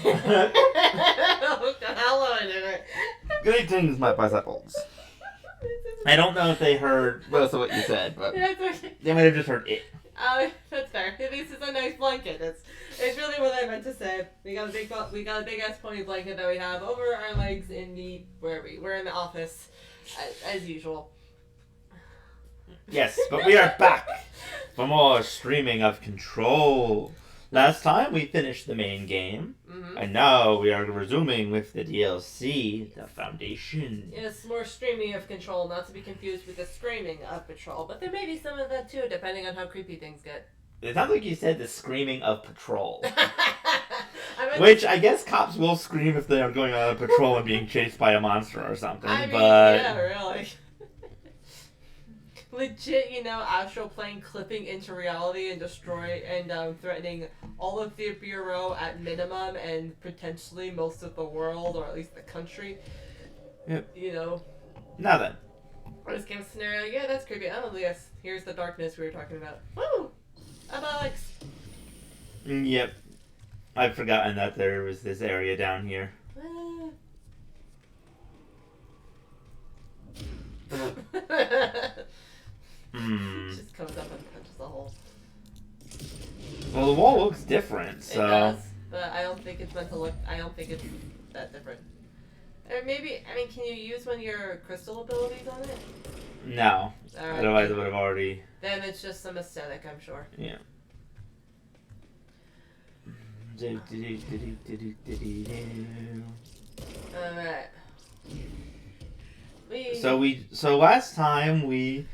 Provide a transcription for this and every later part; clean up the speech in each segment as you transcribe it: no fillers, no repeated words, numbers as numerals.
Oh, God, hello, I did it. Greetings, my bicycles. I don't know if they heard most of what you said, but Yeah, it's okay. they might have just heard it. That's fair. At least it's a nice blanket. It's really what I meant to say. We got a big ass pony blanket that we have over our legs in the we're in the office as usual. Yes, but we are back for more streaming of Control. Last time we finished the main game, and now we are resuming with the DLC, the Foundation. Yes, more streaming of Control, not to be confused with the screaming of Patrol, but there may be some of that too, depending on how creepy things get. It sounds like you said the screaming of patrol. Which, I guess cops will scream if they are going on a patrol and being chased by a monster or something, I mean, but... yeah, really. Legit, astral plane clipping into reality and threatening all of the Bureau at minimum and potentially most of the world, or at least the country. Yep. Now then. Worst case scenario, yeah, that's creepy. Oh, yes, here's the darkness we were talking about. Woo! Alex! Yep. I've forgotten that there was this area down here. Just comes up and punches the hole. Well, the wall looks different, so... It does, but I don't think it's meant to look... I don't think it's that different. Or maybe... can you use one of your crystal abilities on it? No. Right. Otherwise it would have already... Then it's just some aesthetic, I'm sure. Yeah. Alright. So last time we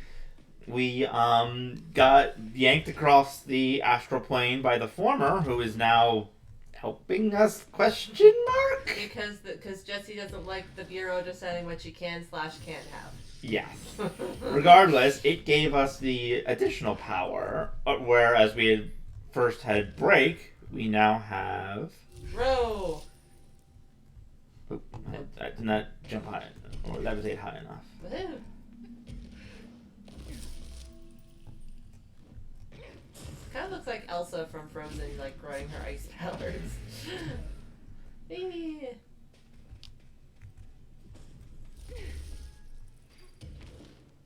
got yanked across the astral plane by the former, who is now helping us, question mark? Because Jessie doesn't like the Bureau deciding what she can/can't have. Yes. Regardless, it gave us the additional power, whereas we had first had break, we now have... Row! Oop, I did not jump high enough, or levitate high enough. Woohoo! Kind of looks like Elsa from Frozen, growing her ice powers.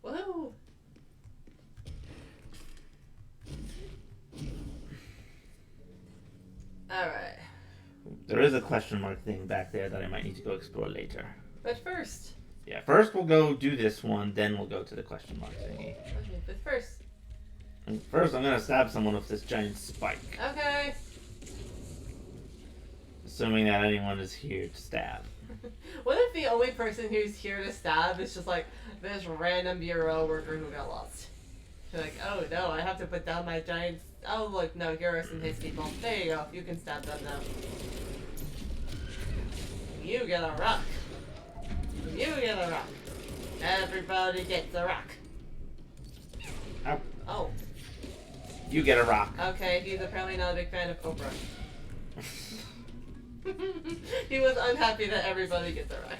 Whoa! Alright. There is a question mark thing back there that I might need to go explore later. But first. Yeah, first we'll go do this one, then we'll go to the question mark thingy. Okay, but first. And first I'm gonna stab someone with this giant spike. Okay. Assuming that anyone is here to stab. What if the only person who's here to stab is just this random Bureau worker who got lost? You're like, oh no, I have to put down my giant... Oh look, no, here are some his people. There you go, you can stab them now. You get a rock. You get a rock. Everybody gets a rock. Ow. Oh. You get a rock. Okay, he's apparently not a big fan of Oprah. He was unhappy that everybody gets a rock.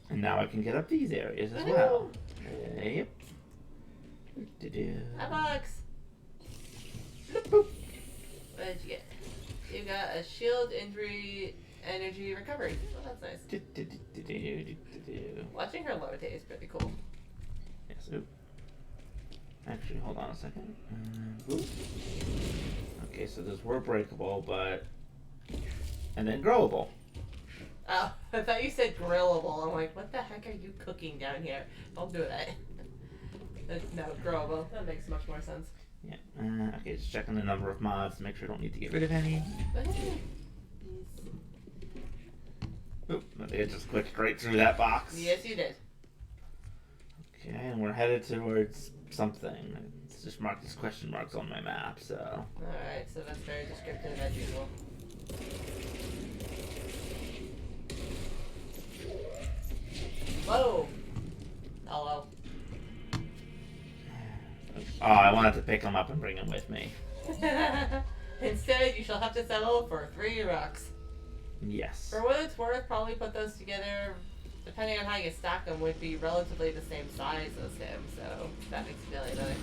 And now I can get up these areas as well. Yep. Hi, Box. What did you get? You got a shield injury energy recovery. Oh, that's nice. Watching her levitate is pretty cool. Yes, oop. Actually, hold on a second. Okay, so those were breakable, but... And then growable. Oh, I thought you said grillable. I'm like, what the heck are you cooking down here? Don't do that. No, growable. That makes much more sense. Yeah. Okay, just checking the number of mods to make sure I don't need to get rid of any. Oop, I think I just clicked right through that box. Yes, you did. Okay, and we're headed towards something. It's just marked as question marks on my map, so... Alright, so that's very descriptive as usual. Whoa! Hello. Oh, I wanted to pick him up and bring him with me. Instead, you shall have to settle for 3 rocks. Yes. For what it's worth, probably put those together, depending on how you stack them, would be relatively the same size as him, so that makes me feel better.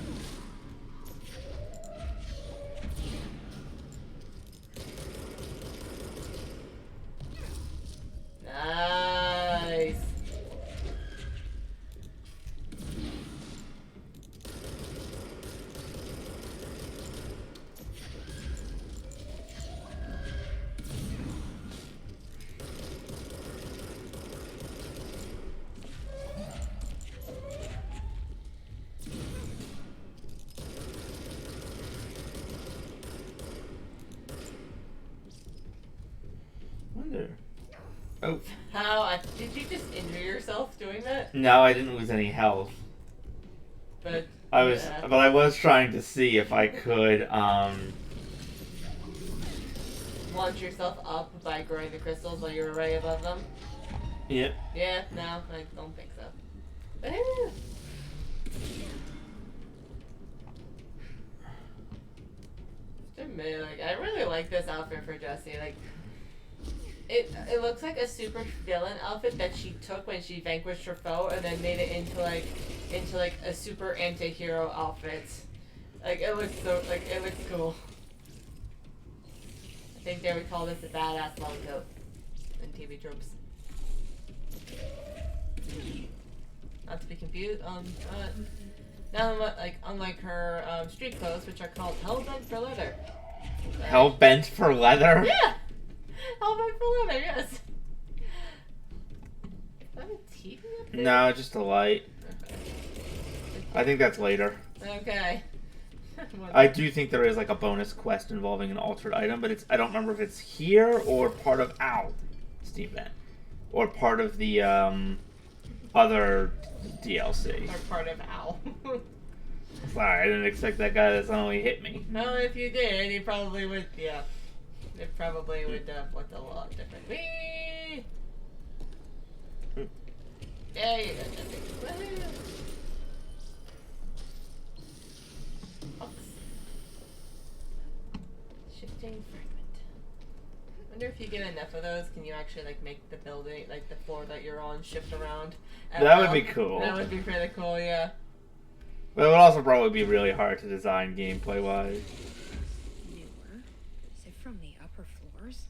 Oh. Did you just injure yourself doing that? No, I didn't lose any health. But I was trying to see if I could launch yourself up by growing the crystals while you were right above them. Yep. Yeah, no, I don't think so. To admit, like, I really like this outfit for Jessie. Like, it looks like a super villain outfit that she took when she vanquished her foe and then made it into like a super anti-hero outfit. Like, it looks cool. I think they would call this a badass long coat in TV tropes. Not to be confused. Unlike her street clothes, which are called Hellbent for leather. Hellbent for leather? Yeah! Hellbent for leather, yes. Is that a TV up there? No, just a light. Okay. I think that's later. Okay. I do think there is like a bonus quest involving an altered item, but I don't remember if it's here or part of Steam Vent. Or part of the other DLC. Or part of Owl. Sorry, I didn't expect that guy to suddenly hit me. No, if you did, he probably would, yeah. It probably would look a lot different. Whee! There you go, Jesse. Shifting fragment. I wonder if you get enough of those, can you actually like make the building, like the floor that you're on, shift around? That would be cool. That would be pretty cool, yeah. But it would also probably be really hard to design gameplay wise. Newer? Is it from the upper floors?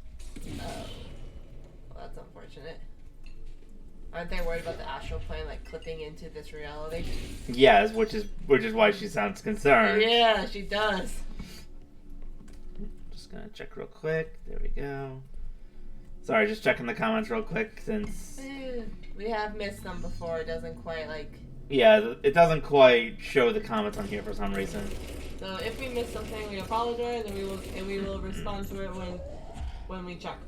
Oh. Well, that's unfortunate. Aren't they worried about the astral plane like clipping into this reality? Yes, which is why she sounds concerned. Yeah, she does. Just gonna check real quick. There we go. Sorry, just checking the comments real quick since We have missed them before. It doesn't quite like. Yeah, it doesn't quite show the comments on here for some reason. So if we miss something, we apologize, and we will respond to it when we check.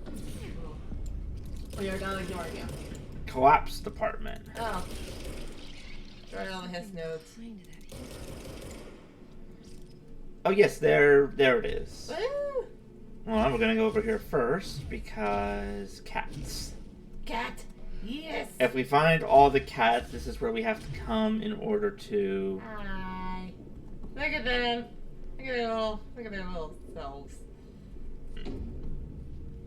We are not ignoring you. Collapse department. Oh. Right on his notes. Oh yes, there it is. Woo! Well, we're gonna go over here first because cats. Cat. Yes. If we find all the cats, this is where we have to come in order to. Hi. Look at them. Look at their little selves.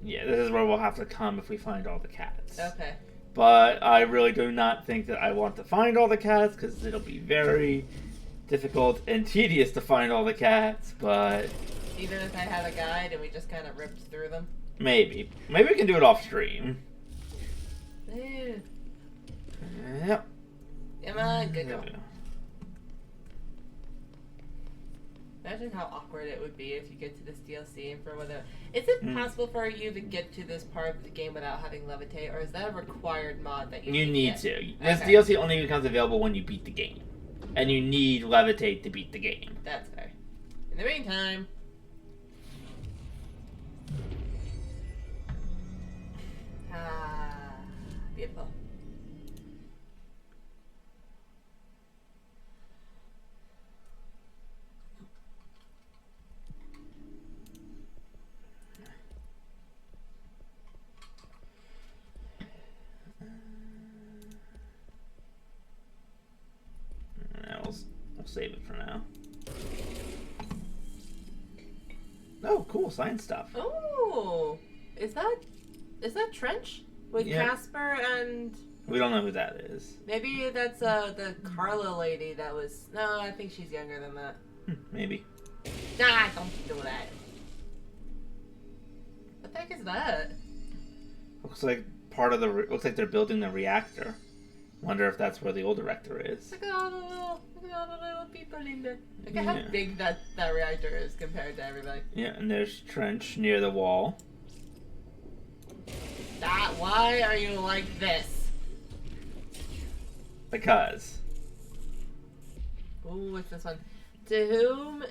Yeah, this is where we'll have to come if we find all the cats. Okay. But I really do not think that I want to find all the cats because it'll be very difficult and tedious to find all the cats. But even if I had a guide and we just kind of ripped through them. maybe we can do it off stream. Ew. Yep. Come on, good girl. Imagine how awkward it would be if you get to this DLC and for whether... Is it possible for you to get to this part of the game without having Levitate, or is that a required mod that you need get? to. This DLC only becomes available when you beat the game. And you need Levitate to beat the game. That's fair. In the meantime... Beautiful. We'll save it for now. Oh, cool science stuff. Oh, is that Trench with Casper and? We don't know who that is. Maybe that's the Carla lady that was. No, I think she's younger than that. Maybe. Nah, don't do that. What the heck is that? Looks like part of the. Looks like they're building the reactor. Wonder if that's where the old reactor is. Look at all the little people in there. Look at how big that reactor is compared to everybody. Yeah, and there's Trench near the wall. Why are you like this? Because. Ooh, what's this one? To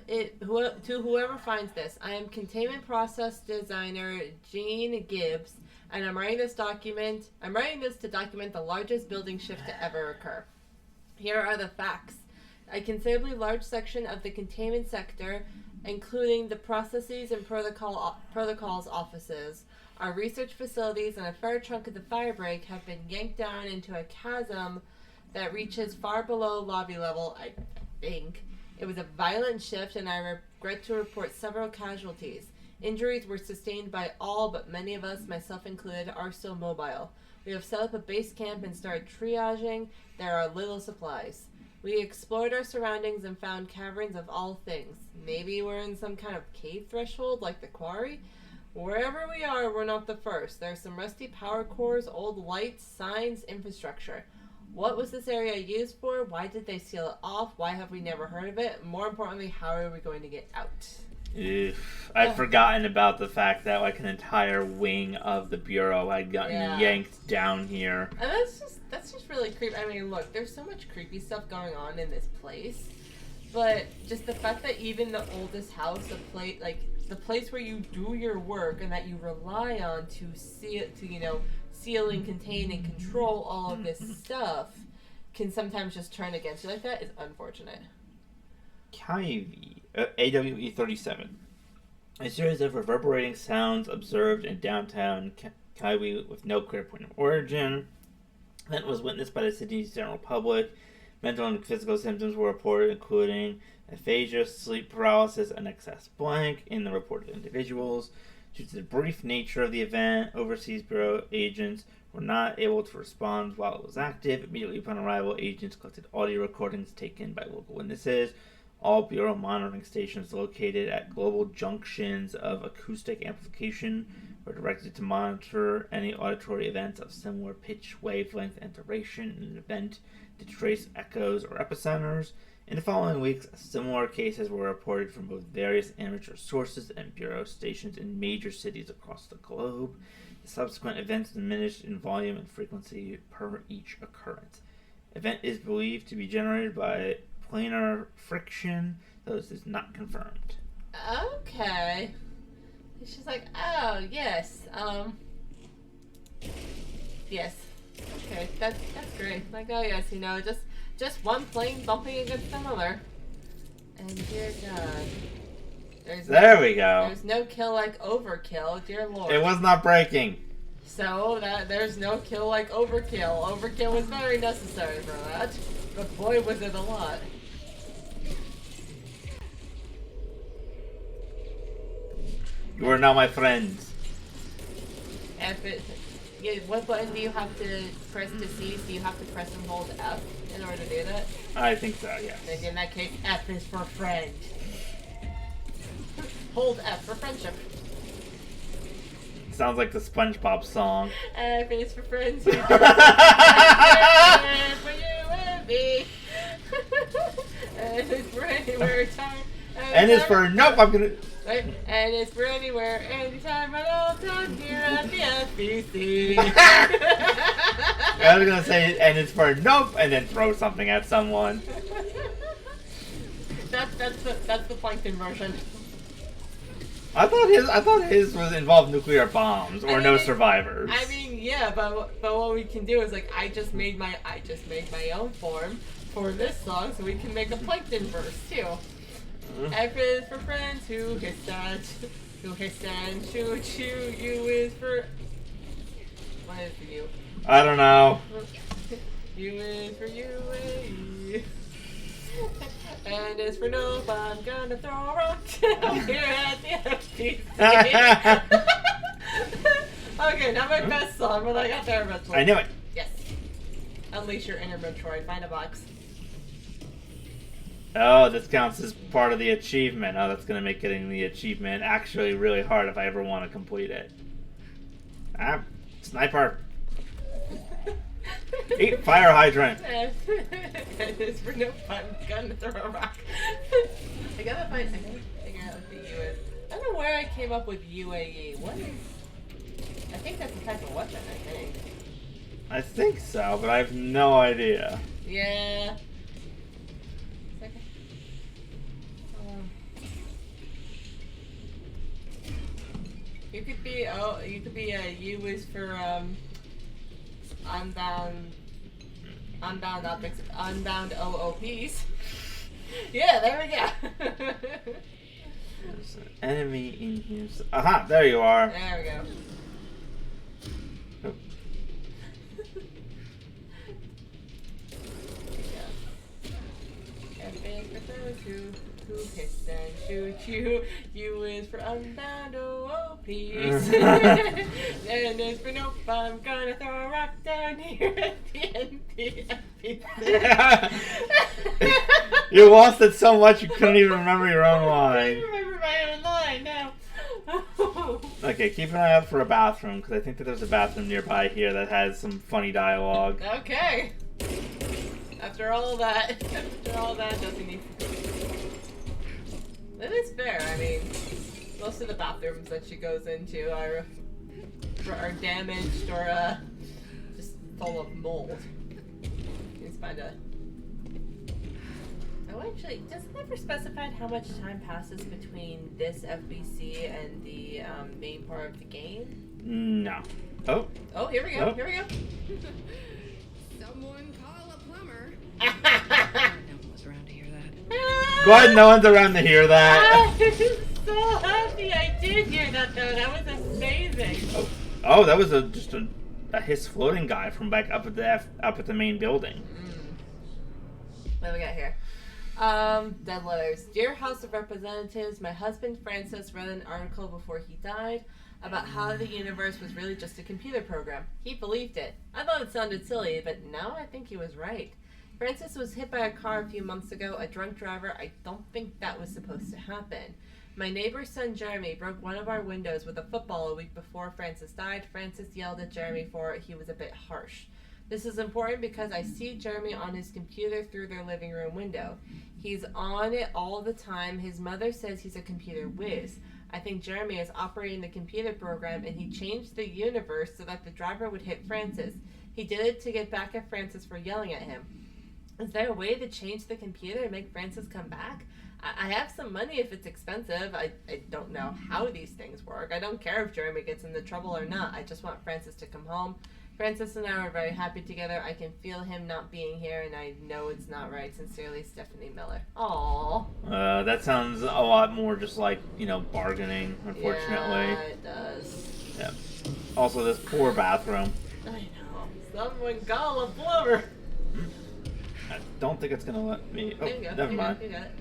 whoever finds this, I am containment process designer Jean Gibbs. and I'm writing this to document the largest building shift to ever occur. Here are the facts. A considerably large section of the containment sector, including the processes and protocols offices, our research facilities, and a fair chunk of the firebreak have been yanked down into a chasm that reaches far below lobby level, I think. It was a violent shift, and I regret to report several casualties. Injuries were sustained by all, but many of us, myself included, are still mobile. We have set up a base camp and started triaging. There are little supplies. We explored our surroundings and found caverns of all things. Maybe we're in some kind of cave threshold like the quarry? Wherever we are, we're not the first. There's some rusty power cores, old lights, signs, infrastructure. What was this area used for? Why did they seal it off? Why have we never heard of it? More importantly, how are we going to get out? I'd forgotten about the fact that like an entire wing of the Bureau had gotten yanked down here. And that's just really creepy. I mean, look, there's so much creepy stuff going on in this place, but just the fact that even the oldest house, the place where you do your work and that you rely on to seal and contain and control all of this stuff, can sometimes just turn against you like that is unfortunate. Kaiwi, AWE-37. A series of reverberating sounds observed in downtown Kaiwi with no clear point of origin. Event was witnessed by the city's general public. Mental and physical symptoms were reported, including aphasia, sleep paralysis, and excess blank in the reported individuals. Due to the brief nature of the event, Overseas Bureau agents were not able to respond while it was active. Immediately upon arrival, agents collected audio recordings taken by local witnesses. All Bureau monitoring stations located at global junctions of acoustic amplification were directed to monitor any auditory events of similar pitch, wavelength, and duration in an event to trace echoes or epicenters. In the following weeks, similar cases were reported from both various amateur sources and Bureau stations in major cities across the globe. The subsequent events diminished in volume and frequency per each occurrence. Event is believed to be generated by planar friction, though this is not confirmed. Okay. She's like, oh, yes, yes. Okay, that's great. Like, oh, yes, just one plane bumping against another. And dear God. There we go. There's no kill like overkill, dear Lord. It was not breaking. So, there's no kill like overkill. Overkill was very necessary for that. But boy, was it a lot. You are now my friends. What button do you have to press to cease? Do you have to press and hold F in order to do that? I think so, yes. Like in that case, F is for friend. Hold F for friendship. Sounds like the SpongeBob song. F is for friends. For you and me. And it's for anywhere, time. And it's for nope. I'm gonna. Right? And it's for anywhere, anytime, at all times here at the FBC. I was gonna say, and it's for nope, and then throw something at someone. That's the plankton version. I thought his was involved nuclear bombs or no survivors. I mean, yeah, but what we can do is like I just made my own form for this song, so we can make a plankton verse too. F is for friends who hits and shoot you. U is for what is for you? I don't know. U is for you. And as for nope, I'm gonna throw a rock down here at the FTC. Okay, not my best song, but I got there eventually. I knew it. Yes. Unleash your inner Metroid. Find a box. Oh, this counts as part of the achievement. Oh, that's gonna make getting the achievement actually really hard if I ever want to complete it. Sniper. Eat fire hydrant. And it's for no fun. Gonna throw a rock. I gotta figure out what the U is. I don't know where I came up with UAE. What is? I think that's a type of weapon. I think so, but I have no idea. Yeah. You could be U is for unbound objects, unbound OOPs. Yeah, there we go. There's an enemy in here. Aha, there you are. There we go. Oh. F is for those who hiss and shoot you. U is for unbound OOPs. N is for nope, I'm gonna throw a rock down here at the NPFP. You lost it so much you couldn't even remember your own I line. remember my own line now. Okay, keep an eye out for a bathroom, because I think that there's a bathroom nearby here that has some funny dialogue. Okay. After all that, doesn't need to go. That is fair. I mean, most of the bathrooms that she goes into are damaged or just full of mold. Let's find a. Oh, actually, does it ever specify how much time passes between this FBC and the main part of the game? No. Oh. Oh, here we go. Oh. Here we go. Someone call a plumber. No one was around to hear that. Glad no one's around to hear that. I'm so happy I did hear that though. That was amazing. Oh, that was just a hiss floating guy from back up at the main building. What do we got here? Dead letters. Dear House of Representatives, my husband Francis read an article before he died about how the universe was really just a computer program. He believed it. I thought it sounded silly, but now I think he was right. Francis was hit by a car a few months ago, a drunk driver. I don't think that was supposed to happen. My neighbor's son Jeremy broke one of our windows with a football a week before Francis died. Francis yelled at Jeremy for it. He was a bit harsh. This is important because I see Jeremy on his computer through their living room window. He's on it all the time. His mother says he's a computer whiz. I think Jeremy is operating the computer program and he changed the universe so that the driver would hit Francis. He did it to get back at Francis for yelling at him. Is there a way to change the computer and make Francis come back? I have some money if it's expensive. I don't know how these things work. I don't care if Jeremy gets into trouble or not. I just want Francis to come home. Francis and I are very happy together. I can feel him not being here, and I know it's not right. Sincerely, Stephanie Miller. Aww. That sounds a lot more just like, bargaining, unfortunately. Yeah, it does. Yeah. Also, this poor bathroom. I know. Someone call a plumber. I don't think it's gonna let me. Oh, There you go. never mind. You got it.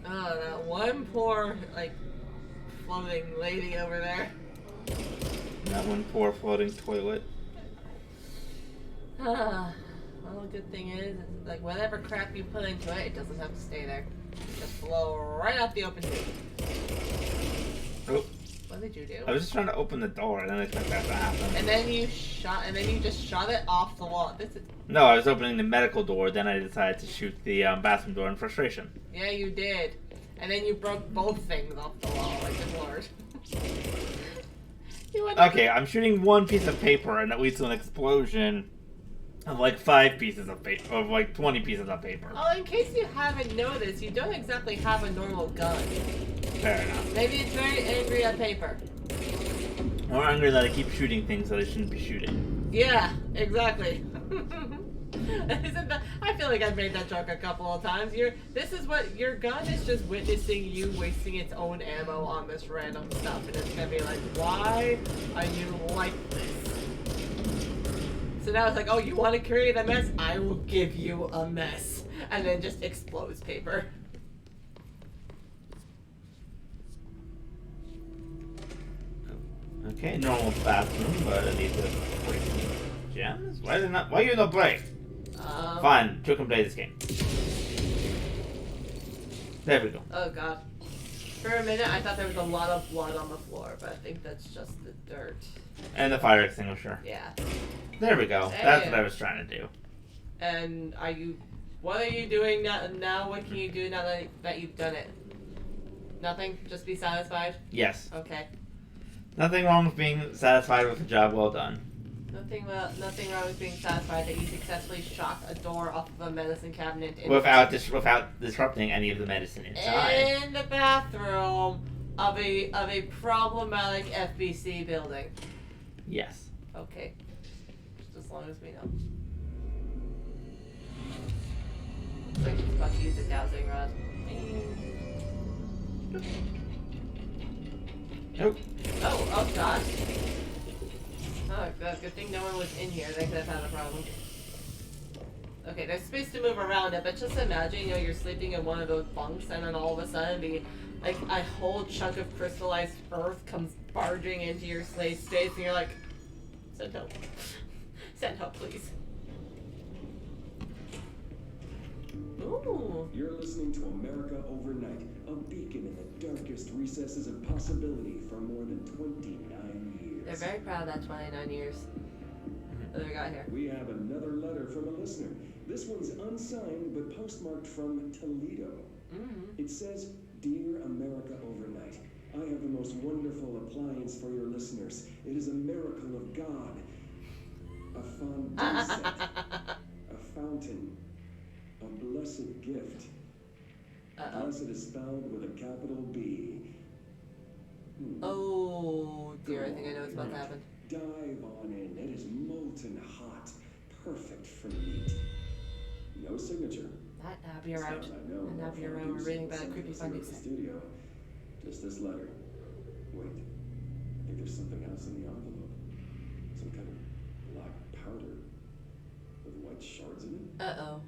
Oh, that one poor, floating lady over there. That one poor floating toilet. Well, the good thing is, whatever crap you put into it, it doesn't have to stay there. Just blow right out the open tube. Oh. What did you do? I was just trying to open the door, and then I expected that to happen. And then you just shot it off the wall. No, I was opening the medical door, then I decided to shoot the bathroom door in frustration. Yeah, you did. And then you broke both things off the wall, good lord. Okay, I'm shooting one piece of paper, and that leads to an explosion of 5 pieces of paper, of 20 pieces of paper. Oh, in case you haven't noticed, you don't exactly have a normal gun. Fair enough. Maybe it's very angry at paper. Or angry that I keep shooting things that I shouldn't be shooting. Yeah, exactly. I feel like I've made that joke a couple of times. Your gun is just witnessing you wasting its own ammo on this random stuff, and it's gonna be like, why are you like this? So now it's like, oh, you want to create a mess? I will give you a mess, and then just explodes paper. Okay, normal bathroom, but I need to break gems? Why are you not break? Fine, you can play this game. There we go. Oh god. For a minute, I thought there was a lot of blood on the floor, but I think that's just the dirt. And the fire extinguisher. Yeah. There we go. Hey. That's what I was trying to do. And what are you doing now? What can you do now that you've done it? Nothing? Just be satisfied? Yes. Okay. Nothing wrong with being satisfied with a job well done. Nothing wrong with being satisfied that you successfully shot a door off of a medicine cabinet Without disrupting any of the medicine inside. in the bathroom of a problematic FBC building. Yes. Okay. Just as long as we know. Looks like she's about to use a dowsing rod. Nope. Oh gosh. Oh, good thing no one was in here. They could have had a problem. Okay, there's space to move around it, but just imagine, you're sleeping in one of those bunks, and then all of a sudden, a whole chunk of crystallized earth comes barging into your space, and you're like, send help. Send help, please. Ooh. You're listening to America Overnight, a beacon in the darkest recesses of possibility for more than 29 years. They're very proud of that 29 years. What do we got here? We have another letter from a listener. This one's unsigned but postmarked from Toledo. Mm-hmm. It says, Dear America Overnight, I have the most wonderful appliance for your listeners. It is a miracle of God. A fondue set. A fountain. A blessed gift. Uh-oh. Blessed is spelled with a capital B. Oh dear, I think I know what's about to happen. Dive on in. It is molten hot. Perfect for meat. No signature. That Navier out. Sounds I know. And Navier out. We're reading about a creepy finding set. Studio. Just this letter. Wait. I think there's something else in the envelope. Some kind of black powder with white shards in it. Uh-oh.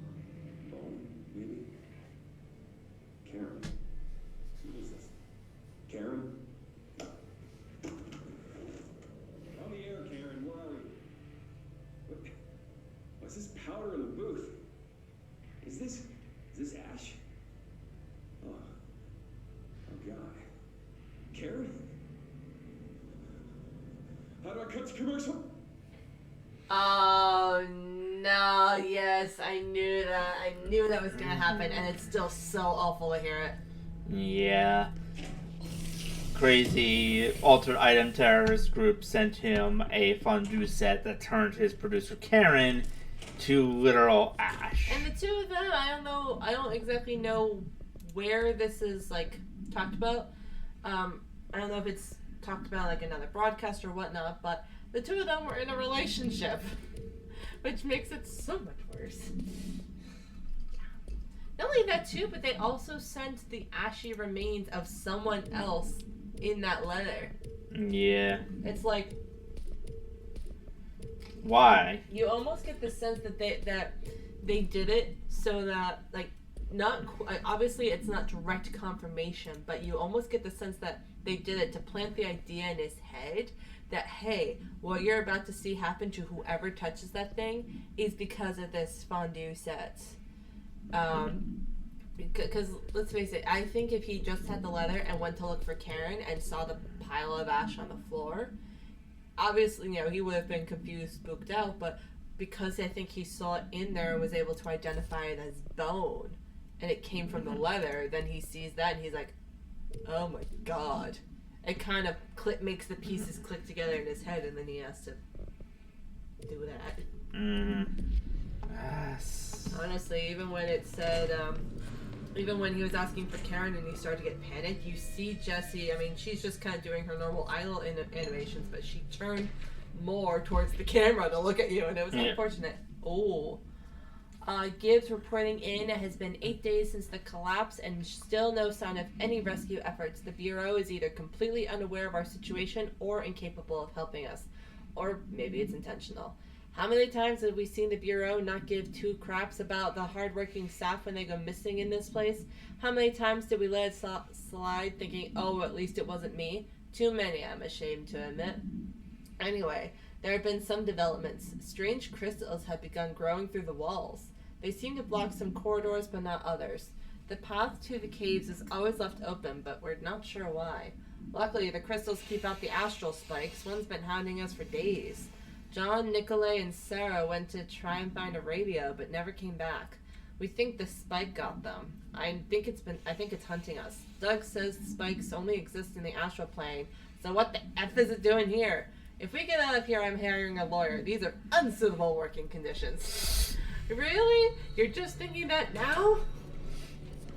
Bone, maybe? Karen. Who is this? Karen? On the air, Karen. Where are we? What's this powder in the booth? Is this ash? Oh God. Karen? How do I cut the commercial? Oh no, yes, I knew that. I knew that was gonna happen, and it's still so awful to hear it. Yeah. Crazy altered item terrorist group sent him a fondue set that turned his producer Karen to literal ash. And the two of them, I don't exactly know where this is talked about. I don't know if it's talked about another broadcast or whatnot, but the two of them were in a relationship, which makes it so much worse. Not only that too, but they also sent the ashy remains of someone else in that letter. Yeah. It's like, why? you almost get the sense that they did it so that obviously it's not direct confirmation, but you almost get the sense that they did it to plant the idea in his head that, hey, what you're about to see happen to whoever touches that thing is because of this fondue set. Because let's face it, I think if he just had the letter and went to look for Karen and saw the pile of ash on the floor, obviously, he would have been confused, spooked out, but because I think he saw it in there and was able to identify it as bone, and it came from the leather, then he sees that and he's like, oh my God. It kind of makes the pieces click together in his head, and then he has to do that. Yes. Honestly, even when it said, even when he was asking for Karen and he started to get panicked, you see Jessie, I mean, she's just kind of doing her normal idle animations, but she turned more towards the camera to look at you, and it was unfortunate. Oh. Gibbs reporting in. It has been 8 days since the collapse and still no sign of any rescue efforts. The Bureau is either completely unaware of our situation or incapable of helping us. Or maybe it's intentional. How many times have we seen the Bureau not give two craps about the hardworking staff when they go missing in this place? How many times did we let it slide thinking, oh, at least it wasn't me? Too many, I'm ashamed to admit. Anyway, there have been some developments. Strange crystals have begun growing through the walls. They seem to block some corridors, but not others. The path to the caves is always left open, but we're not sure why. Luckily, the crystals keep out the astral spikes. One's been hounding us for days. John, Nicolay, and Sarah went to try and find a radio, but never came back. We think the spike got them. I think it's hunting us. Doug says the spikes only exist in the astral plane, so what the F is it doing here? If we get out of here, I'm hiring a lawyer. These are unsuitable working conditions. Really? You're just thinking that now?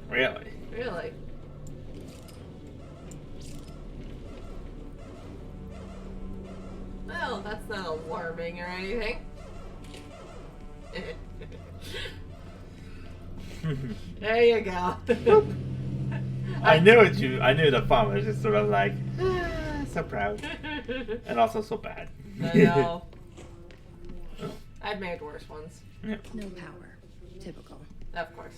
Really? Really? That's not alarming or anything. There you go. I knew the fun was just sort of like, so proud. And also so bad. I know. I've made worse ones. Yep. No power. Typical. Of course.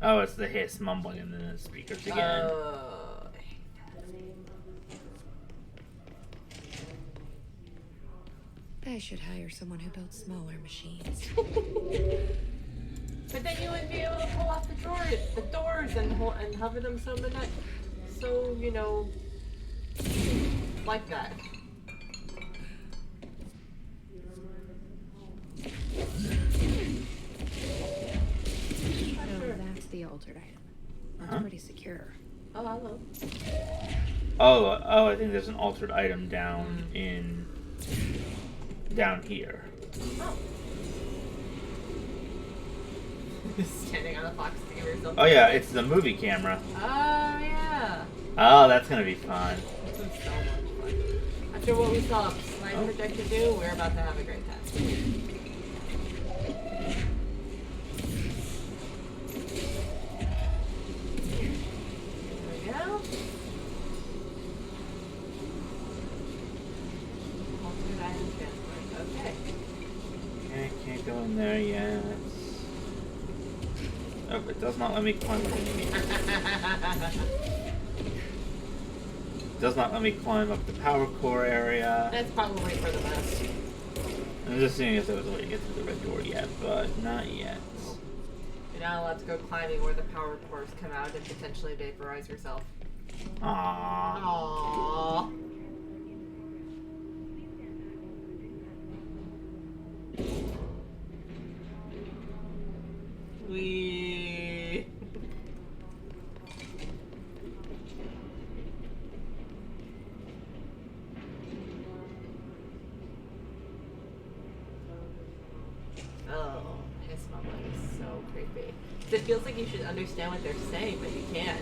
Oh, it's the hiss mumbling in the speakers again. I should hire someone who builds smaller machines. But then you would be able to pull off the doors and hover them so like that. Oh, that's the altered item. That's pretty secure. Oh, hello. Oh, I think there's an altered item down here. Oh. Standing on a fox to give yourself. Oh yeah, it's the movie camera. Oh yeah. Oh, that's gonna be fun. This is so much fun. After what we saw Slime Projector do, we're about to have a great time. There we go. Altered item transfer. Okay. Okay, can't go in there yet. Oh, it does not let me climb up does not let me climb up the power core area. That's probably for the best. I'm just seeing if there was a way to get through the red door yet, but not yet. You're not allowed to go climbing where the power cores come out and potentially vaporize yourself. Aww. Aww. We. Oh, his mama is so creepy. It feels like you should understand what they're saying, but you can't.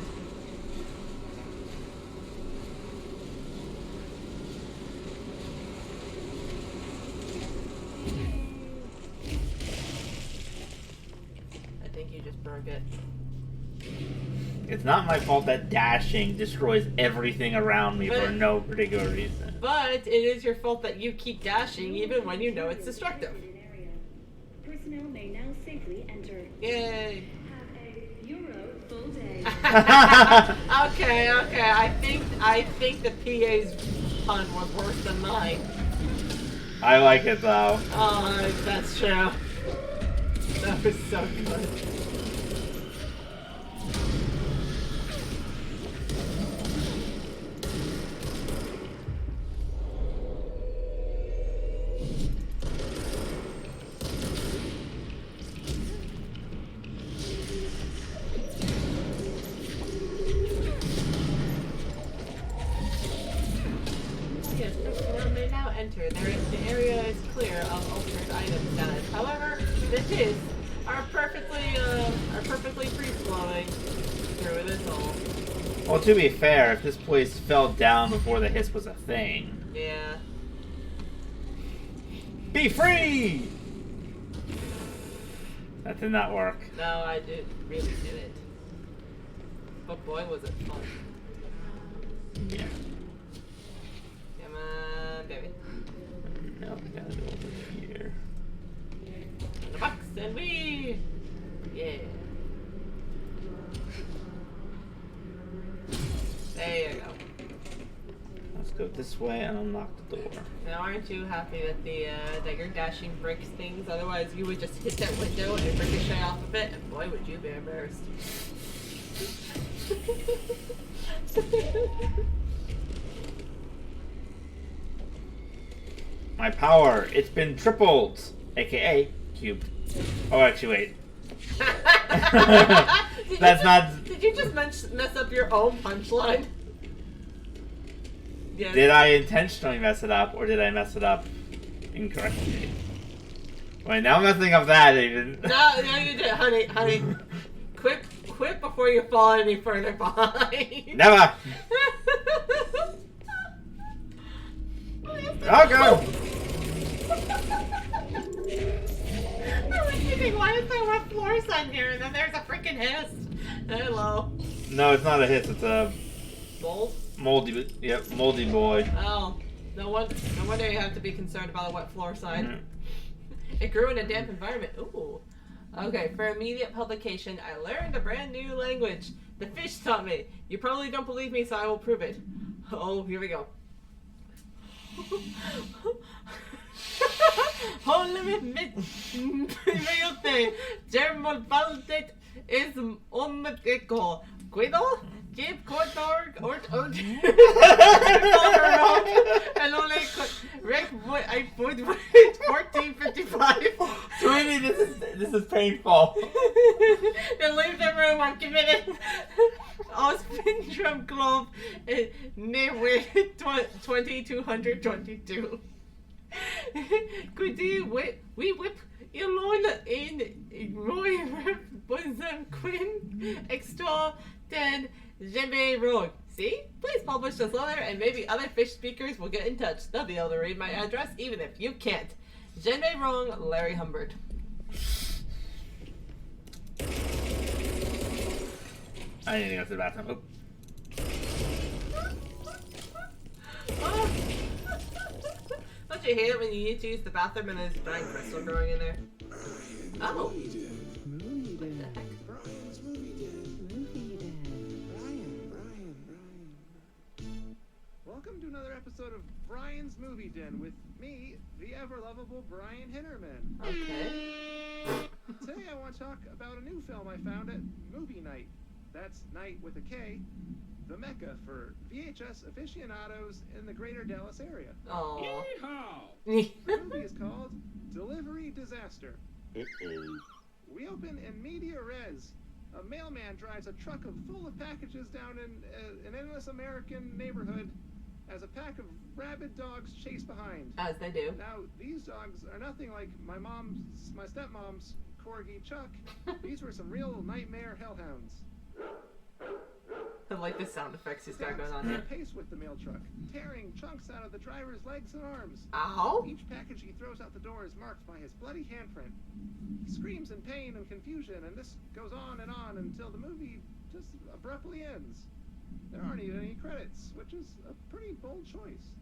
I think you just broke it. It's not my fault that dashing destroys everything around me for But- no particular reason. But it is your fault that you keep dashing even when you know it's destructive. Personnel may now safely enter. Yay. Have a Euro full day. Okay. I think the PA's pun was worse than mine. I like it though. Oh, that's true. That was so good. Yes, personnel may now enter. The area is clear of altered item status. However, the hiss are perfectly free flowing through this hole. Well, to be fair, if this place fell down before the hiss was a thing. Yeah. Be free! That did not work. No, I really did it. But boy, was it fun. Yeah. Come on, baby. No, we gotta go over here. In the box, and we. Yeah. There you go. Let's go this way and unlock the door. Now, aren't you happy that that your dashing breaks things? Otherwise, you would just hit that window and ricochet off of it, and boy, would you be embarrassed. My power, it's been tripled, aka cubed. Oh, actually, wait. Did you just mess up your own punchline? Yes. Did I intentionally mess it up, or did I mess it up incorrectly? Wait, now I'm messing up that even. No, you did, honey. Quit quit before you fall any further behind. Never. I'll go. I was thinking, why is there one floor sign here? And then there's a freaking hiss. Hello. No, it's not a hiss. It's a Mold? moldy. Yep, moldy boy. Oh. No wonder you have to be concerned about a wet floor sign. Mhm. It grew in a damp environment. Ooh. Okay, for immediate publication, I learned a brand new language. The fish taught me. You probably don't believe me, so I will prove it. Oh, here we go. Håller med mig Germalvaldet is omedeko. Guido? Give Kodorg or and only Rick I would 1455. Sweetie, this is painful. Then leave the room, I'm committed. Osmindrum Globe near 2222. Could you we whip Elon in Roy Bunzam Quinn extra then Jembe Road. See? Please publish this letter and maybe other fish speakers will get in touch. They'll be able to read my address even if you can't. Jembe Wrong, Larry Humbert. I need to go to the bathroom. Oh. Don't you hate it when you need to use the bathroom and there's giant crystal growing in there? Oh. Welcome to another episode of Brian's Movie Den with me, the ever-lovable Brian Hinnerman. Okay. Today I want to talk about a new film I found at Movie Night. That's night with a K, the mecca for VHS aficionados in the greater Dallas area. Aww. The movie is called Delivery Disaster. We open in media res. A mailman drives a truck full of packages down in an endless American neighborhood as a pack of rabid dogs chase behind. As they do. Now, these dogs are nothing like my stepmom's corgi Chuck. These were some real nightmare hellhounds. I like the sound effects he's got going on Keep here. pace with the mail truck, tearing chunks out of the driver's legs and arms. Ow! Each package he throws out the door is marked by his bloody handprint. He screams in pain and confusion, and this goes on until the movie just abruptly ends. There aren't even any credits, which is a pretty bold choice.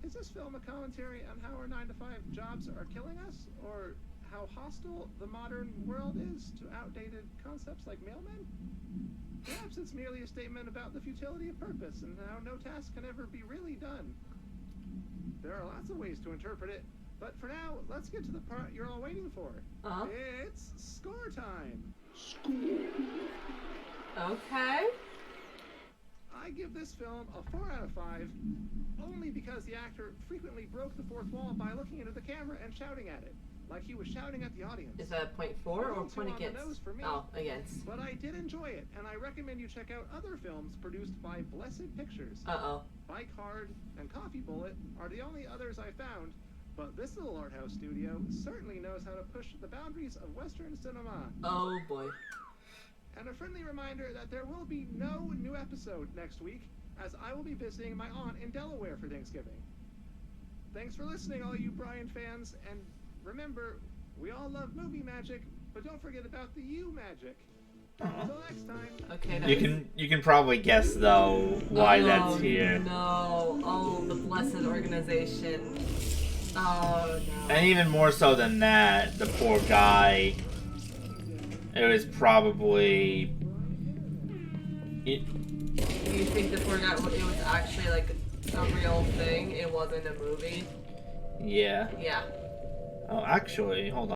Is this film a commentary on how our 9-to-5 jobs are killing us, or how hostile the modern world is to outdated concepts like mailmen? Perhaps it's merely a statement about the futility of purpose and how no task can ever be really done. There are lots of ways to interpret it, but for now, let's get to the part you're all waiting for. Uh-huh. It's score time. Okay. I give this film a 4 out of 5, only because the actor frequently broke the fourth wall by looking into the camera and shouting at it, like he was shouting at the audience. Is that 0.4 or Little too 0.4 on the nose against? for me. Oh, against. But I did enjoy it, and I recommend you check out other films produced by Blessed Pictures. Uh-oh. Bike Hard and Coffee Bullet are the only others I found, but this little art house studio certainly knows how to push the boundaries of Western cinema. Oh, boy. And a friendly reminder that there will be no new episode next week, as I will be visiting my aunt in Delaware for Thanksgiving. Thanks for listening, all you Brian fans, and remember, we all love movie magic, but don't forget about the you magic. Until next time. Okay, that You can probably guess though why that's here. No. Oh, the blessed organization. Oh, no. And even more so than that, the poor guy. It was probably. You think the poor guy, it was actually like a real thing? It wasn't a movie? Yeah. Yeah. Oh, actually, hold on.